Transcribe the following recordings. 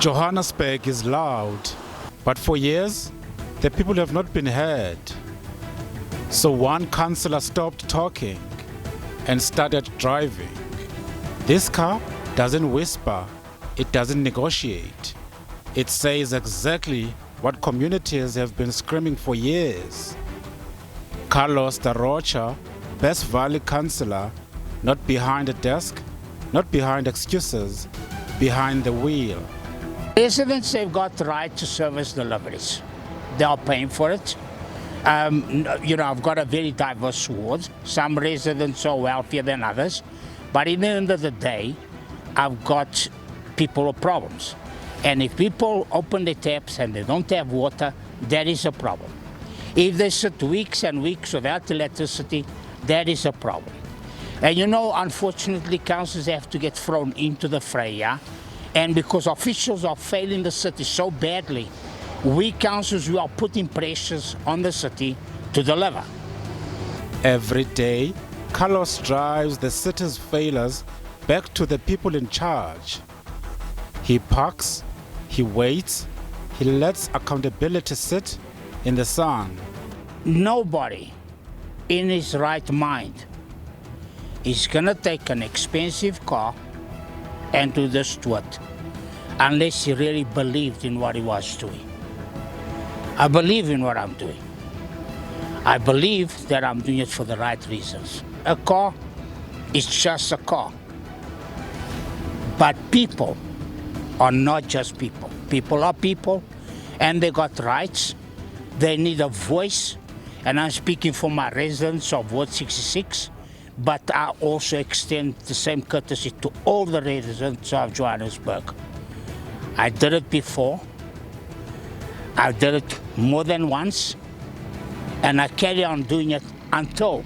Johannesburg is loud, but for years, the people have not been heard. So one councillor stopped talking and started driving. This car doesn't whisper, it doesn't negotiate. It says exactly what communities have been screaming for years. Carlos Da Rocha, Bez Valley councillor, not behind a desk, not behind excuses, behind the wheel. Residents have got the right to service deliveries. They are paying for it. I've got a very diverse ward. Some residents are wealthier than others. But in the end of the day, I've got people with problems. And if people open the taps and they don't have water, that is a problem. If they sit weeks and weeks without electricity, that is a problem. And unfortunately, councils have to get thrown into the fray, yeah? And because officials are failing the city so badly, we councils, we are putting pressures on the city to deliver. Every day, Carlos drives the city's failures back to the people in charge. He parks, he waits, he lets accountability sit in the sun. Nobody in his right mind is gonna take an expensive car and do this to it, unless he really believed in what he was doing. I believe in what I'm doing. I believe that I'm doing it for the right reasons. A car is just a car. But people are not just people. People are people, and they got rights. They need a voice, and I'm speaking for my residents of Ward 66, but I also extend the same courtesy to all the residents of Johannesburg. I did it before. I did it more than once, and I carry on doing it until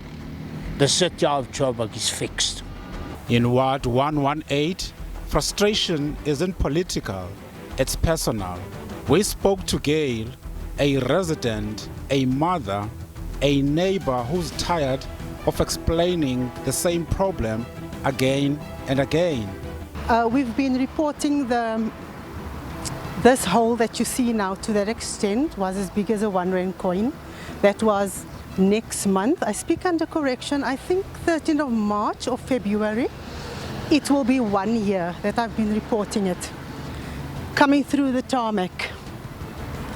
the city of Joburg is fixed. In Ward 118, frustration isn't political, it's personal. We spoke to Gail, a resident, a mother, a neighbor who's tired of explaining the same problem again and again. We've been reporting this hole that you see now to that extent was as big as a 1 rand coin. That was next month. I speak under correction, I think 13th of March or February. It will be 1 year that I've been reporting it. Coming through the tarmac.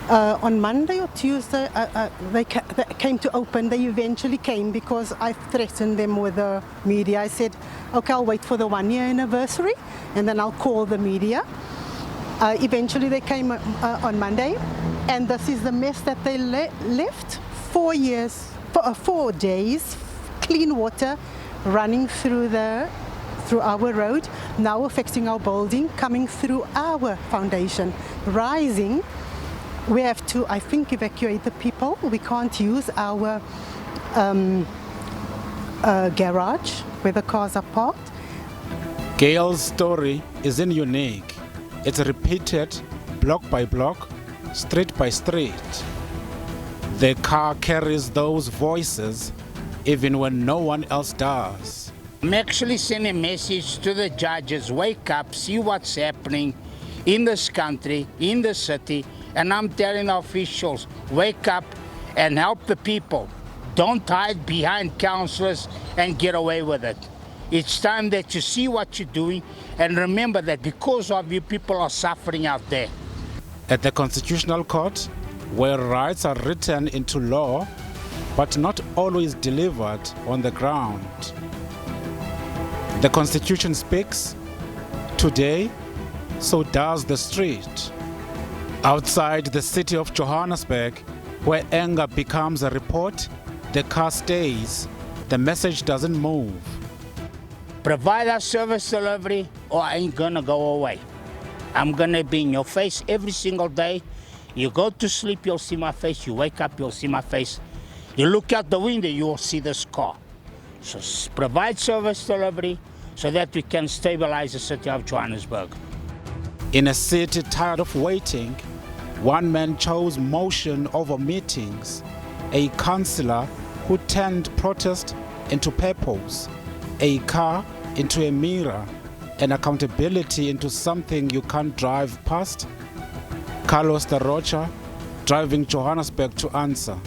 On Monday or Tuesday, they came to open. They eventually came because I threatened them with the media. I said, okay, I'll wait for the 1 year anniversary and then I'll call the media. Eventually they came on Monday, and this is the mess that they left. 4 days, clean water running through our road, now affecting our building, coming through our foundation, rising. We have to, I think, evacuate the people. We can't use our garage where the cars are parked. Gail's story isn't unique. It's repeated block by block, street by street. The car carries those voices even when no one else does. I'm actually sending a message to the judges, wake up, see what's happening in this country, in the city, and I'm telling officials, wake up and help the people. Don't hide behind councillors and get away with it. It's time that you see what you're doing and remember that because of you, people are suffering out there. At the Constitutional Court, where rights are written into law, but not always delivered on the ground. The Constitution speaks. Today, so does the street. Outside the city of Johannesburg, where anger becomes a report, the car stays. The message doesn't move. Provide us service delivery or I ain't gonna go away. I'm gonna be in your face every single day. You go to sleep, you'll see my face. You wake up, you'll see my face. You look out the window, you'll see this car. So provide service delivery so that we can stabilize the city of Johannesburg. In a city tired of waiting, one man chose motion over meetings. A councillor who turned protest into purpose, a car into a mirror, and accountability into something you can't drive past? Carlos Da Rocha, driving Johannesburg to answer.